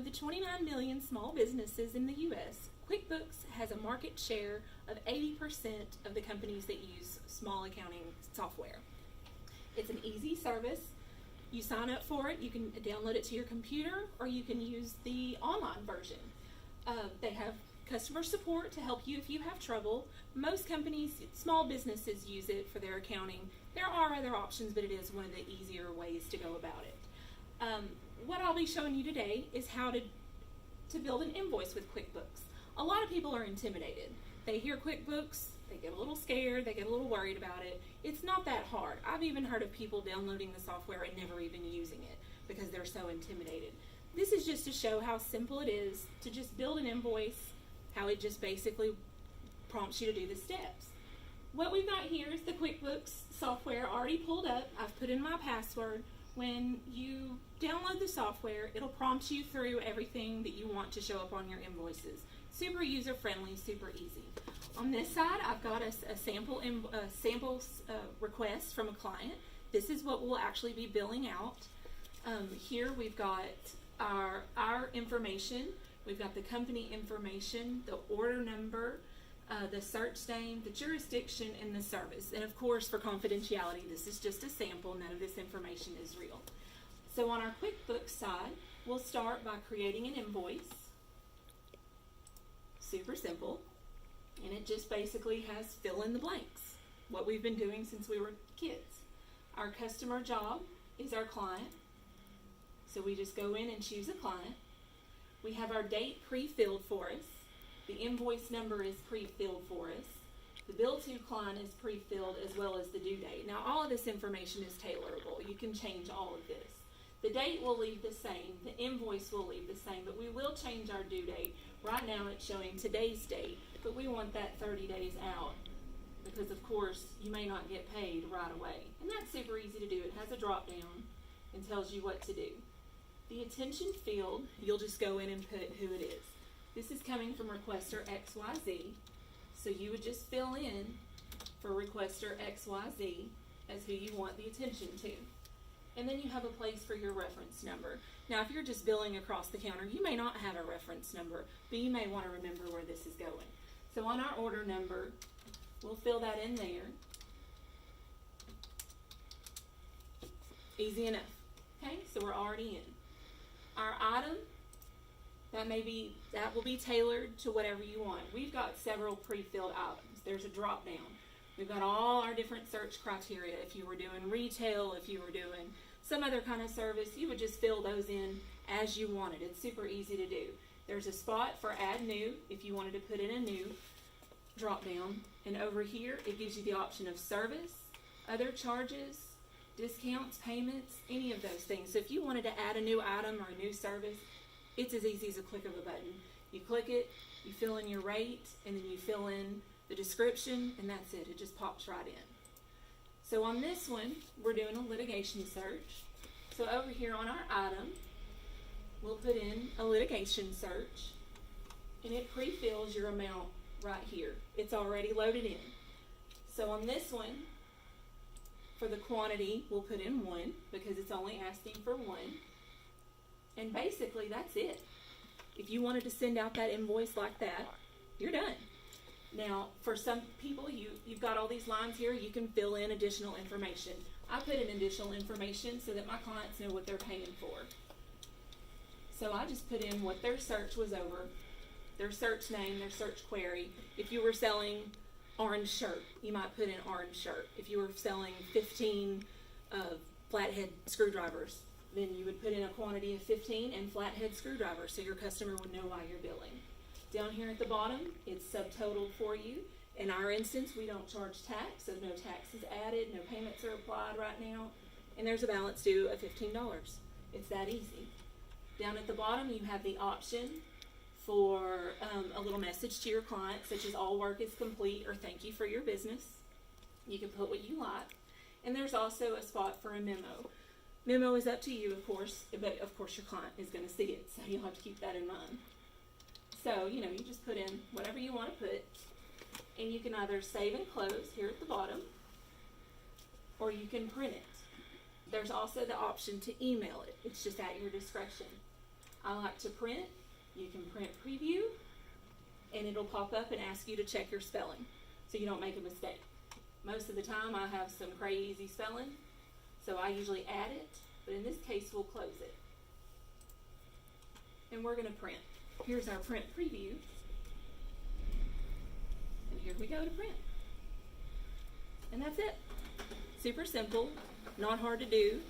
Of the 29 million small businesses in the U.S., QuickBooks has a market share of 80% of the companies that use small accounting software. It's an easy service. You sign up for it, you can download it to your computer, or you can use the online version. They have customer support to help you if you have trouble. Most companies, small businesses, use it for their accounting. There are other options, but it is one of the easier ways to go about it. What I'll be showing you today is how to build an invoice with QuickBooks. A lot of people are intimidated. They hear QuickBooks, they get a little scared, they get a little worried about it. It's not that hard. I've even heard of people downloading the software and never even using it because they're so intimidated. This is just to show how simple it is to just build an invoice, how it just basically prompts you to do the steps. What we've got here is the QuickBooks software already pulled up. I've put in my password. When you download the software, it'll prompt you through everything that you want to show up on your invoices. Super user-friendly, super easy. On this side, I've got a sample request from a client. This is what we'll actually be billing out. Here we've got our information. We've got the company information, the order number, the search name, the jurisdiction, and the service. And of course, for confidentiality, this is just a sample. None of this information is real. So on our QuickBooks side, we'll start by creating an invoice. Super simple. And it just basically has fill in the blanks, what we've been doing since we were kids. Our customer job is our client. So we just go in and choose a client. We have our date pre-filled for us. The invoice number is pre-filled for us. The bill to client is pre-filled as well as the due date. Now all of this information is tailorable. You can change all of this. The date will leave the same. The invoice will leave the same, but we will change our due date. Right now it's showing today's date, but we want that 30 days out because of course you may not get paid right away. And that's super easy to do. It has a drop down and tells you what to do. The attention field, you'll just go in and put who it is. This is coming from requester XYZ, so you would just fill in for requester XYZ as who you want the attention to. And then you have a place for your reference number. Now if you're just billing across the counter, you may not have a reference number, but you may want to remember where this is going. So on our order number, we'll fill that in there. Easy enough. Okay, so we're already in. Our item, that will be tailored to whatever you want. We've got several pre-filled items. There's a drop down. We've got all our different search criteria. If you were doing retail, if you were doing some other kind of service, you would just fill those in as you wanted. It's super easy to do. There's a spot for add new if you wanted to put in a new drop down. And over here, it gives you the option of service, other charges, discounts, payments, any of those things. So if you wanted to add a new item or a new service, it's as easy as a click of a button. You click it, you fill in your rate, and then you fill in the description, and that's it. It just pops right in. So on this one, we're doing a litigation search. So over here on our item, we'll put in a litigation search, and it pre-fills your amount right here. It's already loaded in. So on this one, for the quantity, we'll put in 1 because it's only asking for 1. And basically, that's it. If you wanted to send out that invoice like that, you're done. Now, for some people, you've got all these lines here, you can fill in additional information. I put in additional information so that my clients know what they're paying for. So I just put in what their search was over, their search name, their search query. If you were selling orange shirt, you might put in orange shirt. If you were selling 15 flathead screwdrivers, then you would put in a quantity of 15 and flathead screwdrivers so your customer would know why you're billing. Down here at the bottom, it's subtotaled for you. In our instance, we don't charge tax, so no tax is added, no payments are applied right now, and there's a balance due of $15. It's that easy. Down at the bottom, you have the option for a little message to your client, such as all work is complete or thank you for your business. You can put what you like. And there's also a spot for a memo. Memo is up to you, of course, but of course your client is going to see it, so you'll have to keep that in mind. So, you just put in whatever you want to put, and you can either save and close here at the bottom, or you can print it. There's also the option to email it. It's just at your discretion. I like to print. You can print preview, and it'll pop up and ask you to check your spelling so you don't make a mistake. Most of the time I have some crazy spelling, so I usually add it, but in this case we'll close it. And we're going to print. Here's our print preview. And here we go to print. And that's it. Super simple, not hard to do.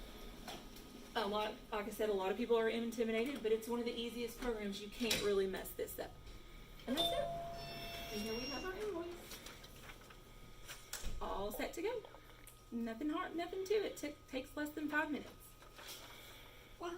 Like I said, a lot of people are intimidated, but it's one of the easiest programs. You can't really mess this up. And that's it. And here we have our invoice. All set to go. Nothing hard, nothing to it. Takes less than 5 minutes. Wow.